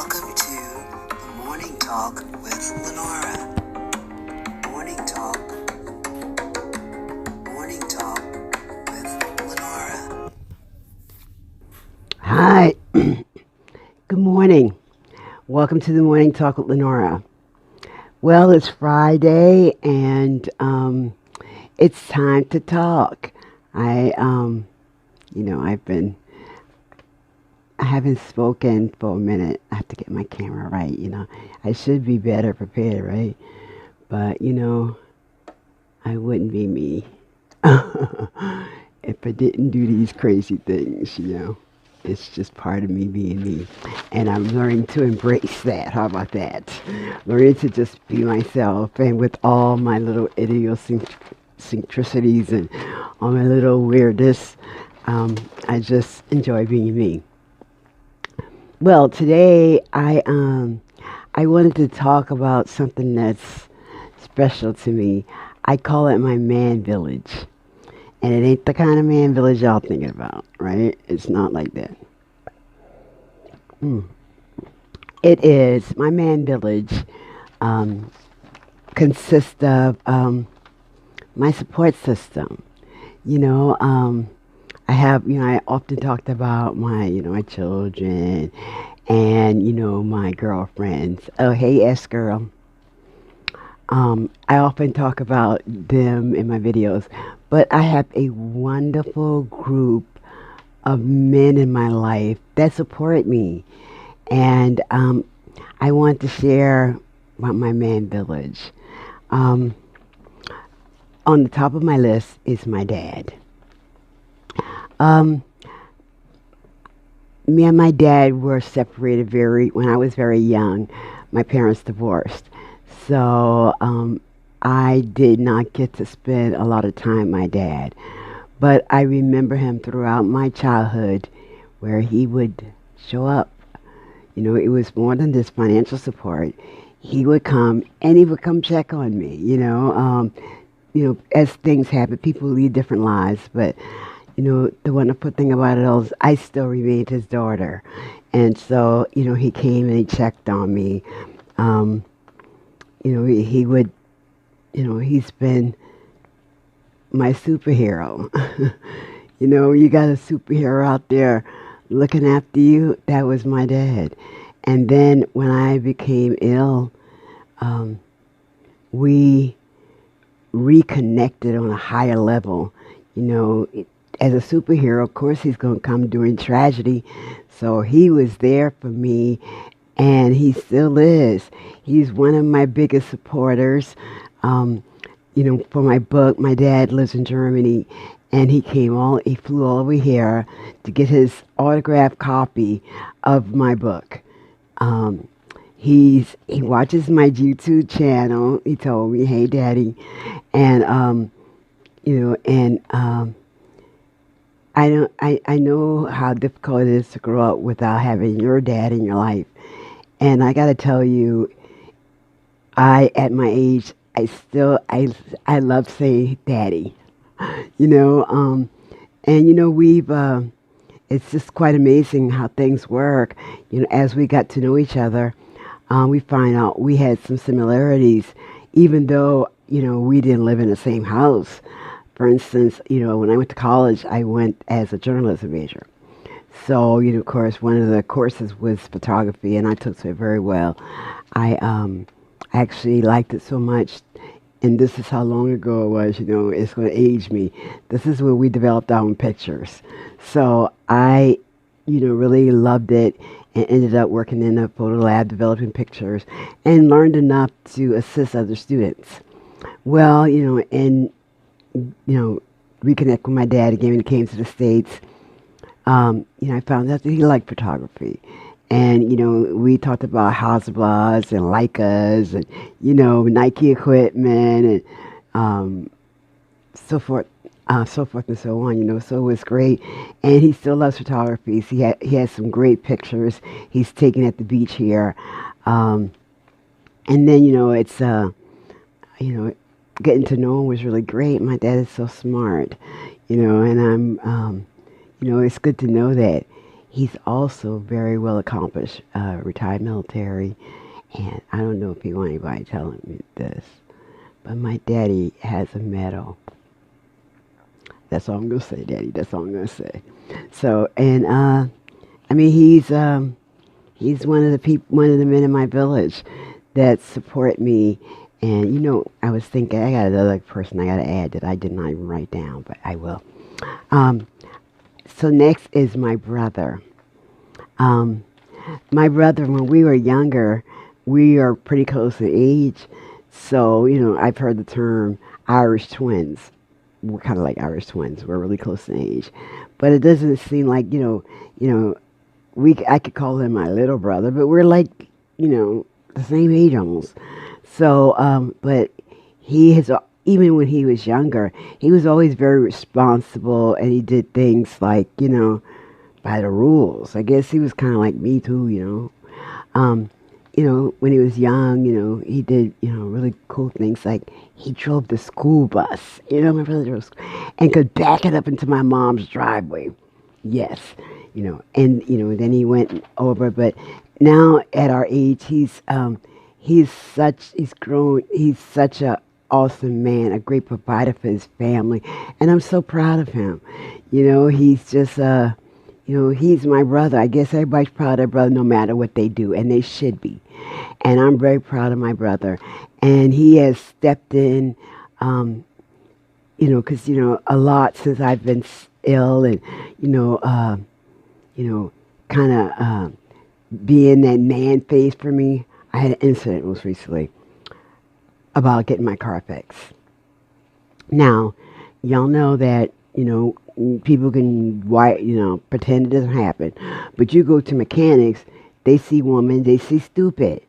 Welcome to the Morning Talk with LENORA. Morning Talk. Morning Talk with LENORA. Hi. Good morning. Welcome to the Morning Talk with LENORA. Well, it's Friday and it's time to talk. I haven't spoken for a minute. I have to get my camera right. I should be better prepared, right? But I wouldn't be me if I didn't do these crazy things. It's just part of me being me. And I'm learning to embrace that. How about that? Learning to just be myself and with all my little idiosyncrasies and all my little weirdness. I just enjoy being me. Well, today I wanted to talk about something that's special to me. I call it my man village. And it ain't the kind of man village y'all thinking about, right? It's not like that. It is. My man village um, consists of my support system. You know, I often talked about my children and, my girlfriends. Oh, hey, S girl. I often talk about them in my videos, but I have a wonderful group of men in my life that support me. And I want to share about my man village. Um, on the top of my list is my dad. Um, Me and my dad were separated when I was very young. My parents divorced. So I did not get to spend a lot of time with my dad. But I remember him throughout my childhood where he would show up. It was more than just financial support. He would come and he would come check on me. As things happen, people lead different lives, but the wonderful thing about it all is I still remained his daughter. And so, he came and he checked on me. Um, he would, he's been my superhero. You got a superhero out there looking after you. That was my dad. And then when I became ill, um, we reconnected on a higher level. As a superhero, of course, he's going to come during tragedy. So he was there for me, and he still is. He's one of my biggest supporters. For my book, my dad lives in Germany, and he flew all over here to get his autographed copy of my book. Um, he watches my YouTube channel. He told me, "Hey, Daddy," and I know how difficult it is to grow up without having your dad in your life. And I got to tell you, at my age, I love saying daddy, you know, um, and it's just quite amazing how things work. As we got to know each other, we find out we had some similarities, even though, we didn't live in the same house. For instance, when I went to college, I went as a journalism major. So, of course, one of the courses was photography, and I took to it very well. I actually liked it so much, and this is how long ago it was. It's going to age me. This is when we developed our own pictures. So I, really loved it and ended up working in a photo lab developing pictures and learned enough to assist other students. Well, and you know, reconnect with my dad again when he came to the States. I found out that he liked photography. And, we talked about Hasselblads and Leicas and, Nike equipment and so forth, so forth and so on, so it was great. And he still loves photography. So he has some great pictures he's taken at the beach here. Um, and then, you know, getting to know him was really great. My dad is so smart, and it's good to know that. He's also very well accomplished, retired military, and I don't know if you want anybody telling me this, but my daddy has a medal. That's all I'm gonna say, Daddy. That's all I'm gonna say. So, and I mean, he's one of the men in my village that support me. And I was thinking I got another person I got to add that I did not even write down, but I will. Um, so next is my brother. Um, my brother, when we were younger, we are pretty close in age. So, I've heard the term Irish twins. We're kind of like Irish twins. We're really close in age. But it doesn't seem like, I could call him my little brother, but we're like, the same age almost. So, but he has, even when he was younger, he was always very responsible and he did things like, by the rules. I guess he was kind of like me too. Um, when he was young, he did, really cool things like he drove the school bus. My brother drove and could back it up into my mom's driveway. Yes, and then he went over. But now at our age, he's grown. He's such a awesome man, a great provider for his family, and I'm so proud of him. He's just he's my brother. I guess everybody's proud of their brother no matter what they do, and they should be. And I'm very proud of my brother. And he has stepped in, because, a lot since I've been ill and, you know, uh, kind of being that man face for me. I had an incident most recently about getting my car fixed. Now, y'all know that, people can pretend it doesn't happen. But you go to mechanics, they see women, they see stupid.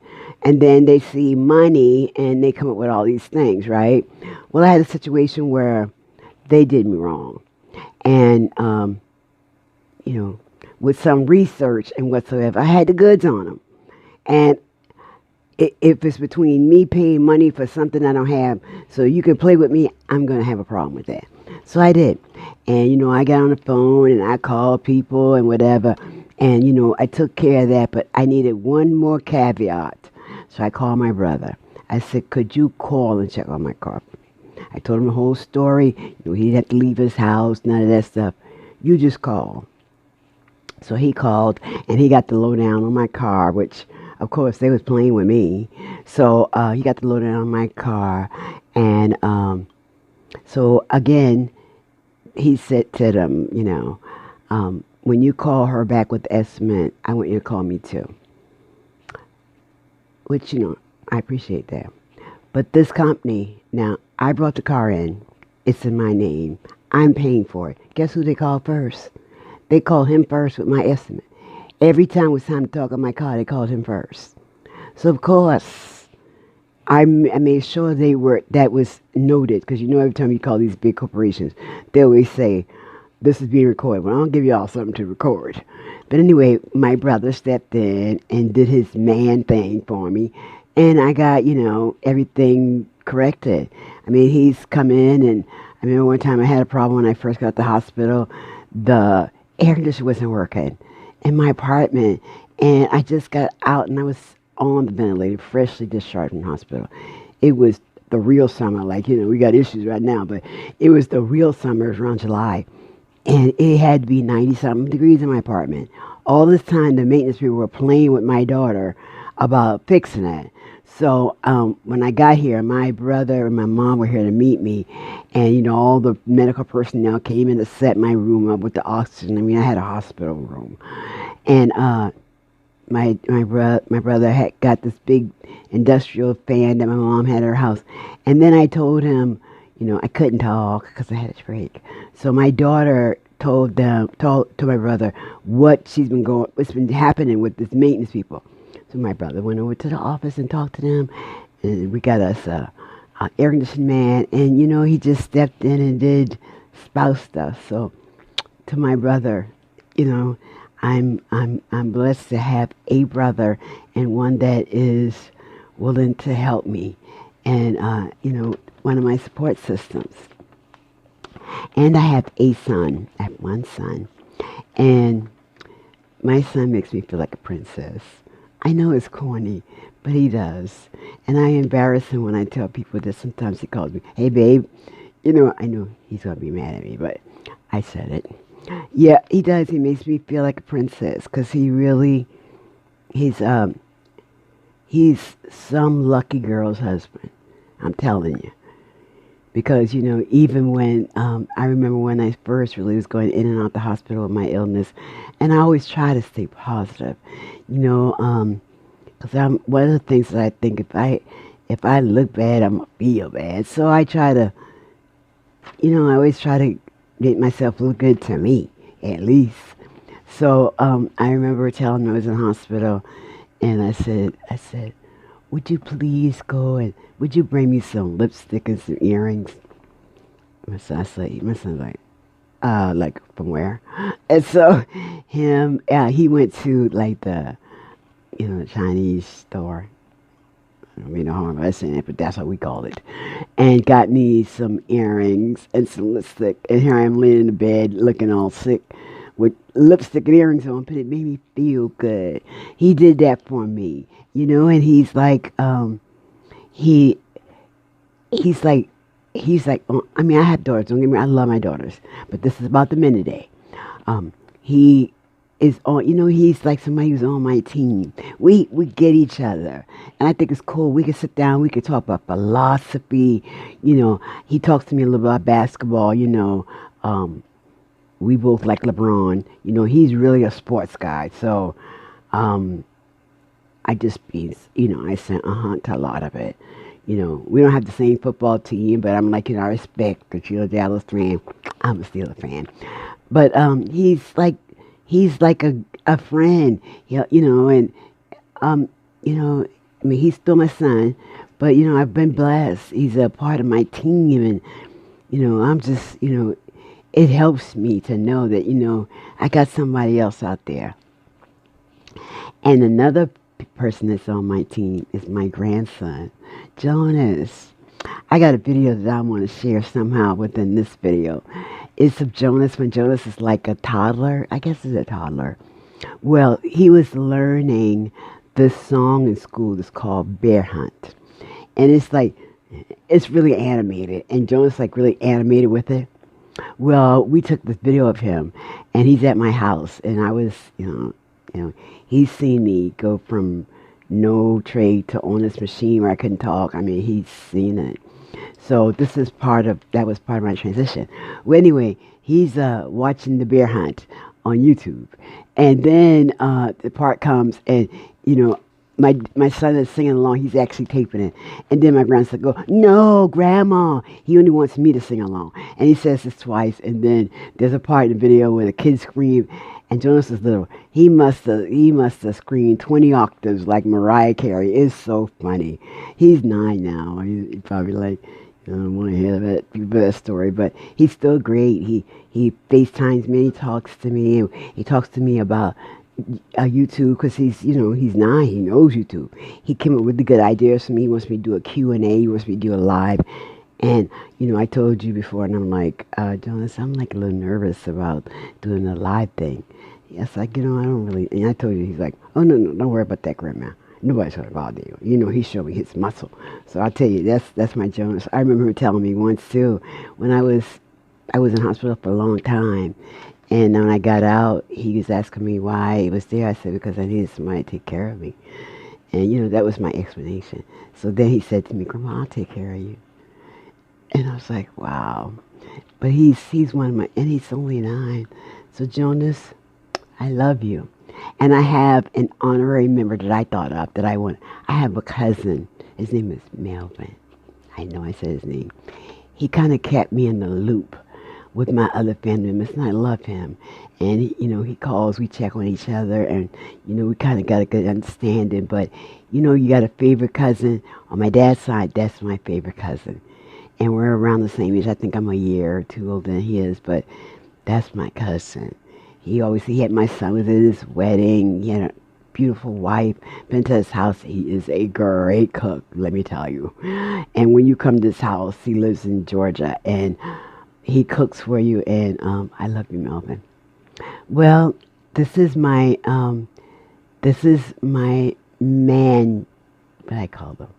And then they see money and they come up with all these things, right? Well, I had a situation where they did me wrong. And, with some research and whatsoever, I had the goods on them. And if it's between me paying money for something I don't have, so you can play with me, I'm going to have a problem with that. So I did. And, I got on the phone and I called people and whatever. And, I took care of that, but I needed one more caveat. So I called my brother. I said, could you call and check on my car for me? I told him the whole story. He didn't have to leave his house, none of that stuff. You just call. So he called and he got the lowdown on my car, which, of course, they was playing with me. So he got the lowdown on my car. And so, again, he said to them, when you call her back with the estimate, I want you to call me too. Which, I appreciate that. But this company, now, I brought the car in. It's in my name. I'm paying for it. Guess who they called first? They called him first with my estimate. Every time it was time to talk on my car, they called him first. So, of course, I made sure that was noted. Because, every time you call these big corporations, they always say, this is being recorded. Well, I don't give y'all something to record. But anyway, my brother stepped in and did his man thing for me. And I got, everything corrected. I mean, he's come in and I remember one time I had a problem when I first got to the hospital. The air conditioner wasn't working in my apartment. And I just got out and I was on the ventilator, freshly discharged from the hospital. It was the real summer. Like, we got issues right now, but it was the real summer. It was around July. And it had to be 90-something degrees in my apartment. All this time, the maintenance people were playing with my daughter about fixing it. So when I got here, my brother and my mom were here to meet me. And, all the medical personnel came in to set my room up with the oxygen. I mean, I had a hospital room. And my brother had got this big industrial fan that my mom had at her house. And then I told him, I couldn't talk because I had a trach. So my daughter told my brother what's been happening with this maintenance people. So my brother went over to the office and talked to them, and we got us a air conditioning man, and he just stepped in and did spouse stuff. So to my brother, I'm blessed to have a brother and one that is willing to help me, and one of my support systems. And I have a son. I have one son. And My son makes me feel like a princess. I know it's corny, but he does. And I embarrass him when I tell people that sometimes he calls me, hey, babe. I know he's going to be mad at me, but I said it. Yeah, he does. He makes me feel like a princess because he's, um, he's some lucky girl's husband. I'm telling you. Because even when I remember when I first really was going in and out the hospital with my illness, and I always try to stay positive, because I'm one of the things that I think if I look bad, I'm gonna feel bad. So I try to, I always try to make myself look good to me, at least. So I remember telling him I was in the hospital, and I said, would you please go and would you bring me some lipstick and some earrings? My son's like from where? And so he went to like the Chinese store. I don't mean no harm by saying it, but that's what we call it. And got me some earrings and some lipstick. And here I am laying in the bed looking all sick with lipstick and earrings on, but it made me feel good. He did that for me, and he he's like I mean, I have daughters. Don't get me. I love my daughters, but this is about the men today. He is on. He's like somebody who's on my team. We get each other, and I think it's cool. We can sit down. We can talk about philosophy. He talks to me a little about basketball. We both like LeBron. He's really a sports guy. So, I just be, I sent to a lot of it. We don't have the same football team, but I'm like, I respect because you're a Dallas fan. I'm a Steelers fan. But he's like a friend, and I mean, he's still my son, but I've been blessed. He's a part of my team, and I'm just, it helps me to know that I got somebody else out there. And another person that's on my team is my grandson, Jonas. I got a video that I want to share somehow within this video. It's of Jonas when Jonas is like a toddler. I guess he's a toddler. Well, he was learning this song in school that's called Bear Hunt. And it's really animated. And Jonas like really animated with it. Well, we took this video of him and he's at my house. And I was, he's seen me go from no trade to on this machine where I couldn't talk. I mean, he's seen it. So that was part of my transition. Well, anyway, he's watching the bear hunt on YouTube. And then the part comes and, my son is singing along. He's actually taping it. And then my grandson go, no, Grandma. He only wants me to sing along. And he says this twice. And then there's a part in the video where the kids scream. And Jonas is little. He must have screamed 20 octaves like Mariah Carey. It's so funny. He's 9 now. He's probably like, I don't want to hear that story, but he's still great. He FaceTimes me. He talks to me. He talks to me about YouTube because he's 9. He knows YouTube. He came up with the good ideas for me. He wants me to do a Q&A. He wants me to do a live. And, I told you before, and I'm like, Jonas, I'm like a little nervous about doing a live thing. It's like, I don't really, and I told you, he's like, oh, no, don't worry about that, Grandma. Nobody's going to bother you. He showed me his muscle. So I'll tell you, that's my Jonas. I remember him telling me once, too, when I was in hospital for a long time. And when I got out, he was asking me why he was there. I said, because I needed somebody to take care of me. And, that was my explanation. So then he said to me, Grandma, I'll take care of you. And I was like, wow. But he's one of my, and he's only 9. So Jonas, I love you. And I have an honorary member that I thought of that I want. I have a cousin. His name is Melvin. I know I said his name. He kind of kept me in the loop with my other family members, and I love him. And, he calls, we check on each other, and, we kind of got a good understanding. But, you got a favorite cousin. On my dad's side, that's my favorite cousin. And we're around the same age. I think I'm a year or 2 older than he is, but that's my cousin. He had my son was at his wedding. He had a beautiful wife. Been to his house. He is a great cook, let me tell you. And when you come to his house, he lives in Georgia, and he cooks for you. And I love you, Melvin. Well, this is my man, what I call them,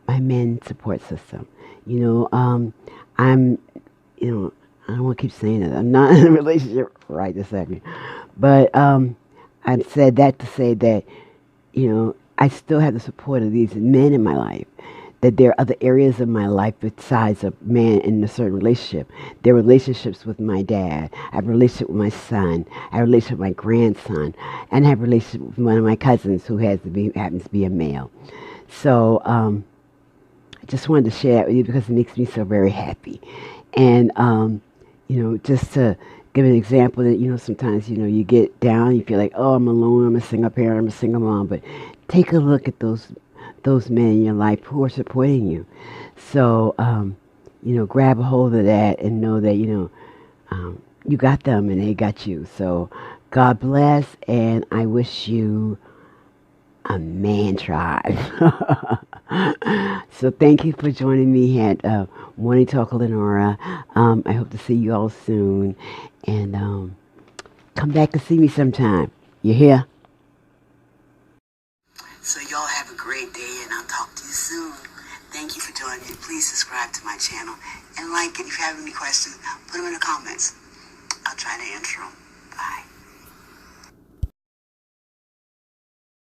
my men support system. You know, I'm, you know, I don't want to keep saying that. I'm not in a relationship right this second. But I've said that to say that, you know, I still have the support of these men in my life. That there are other areas of my life besides a man in a certain relationship. There are relationships with my dad. I have a relationship with my son. I have a relationship with my grandson. And I have a relationship with one of my cousins who happens to be a male. So I just wanted to share that with you because it makes me so very happy. And, you know, just to give an example that, you know, sometimes, you know, you get down, you feel like, oh, I'm alone, I'm a single parent, I'm a single mom. But take a look at those men in your life who are supporting you. So, you know, grab a hold of that and know that, you know, you got them and they got you. So God bless, and I wish you a man tribe. So thank you for joining me at Morning Talk with Lenora. I hope to see you all soon. And come back and see me sometime. You hear? So y'all have a great day, and I'll talk to you soon. Thank you for joining me. Please subscribe to my channel and like it. If you have any questions, put them in the comments. I'll try to answer them.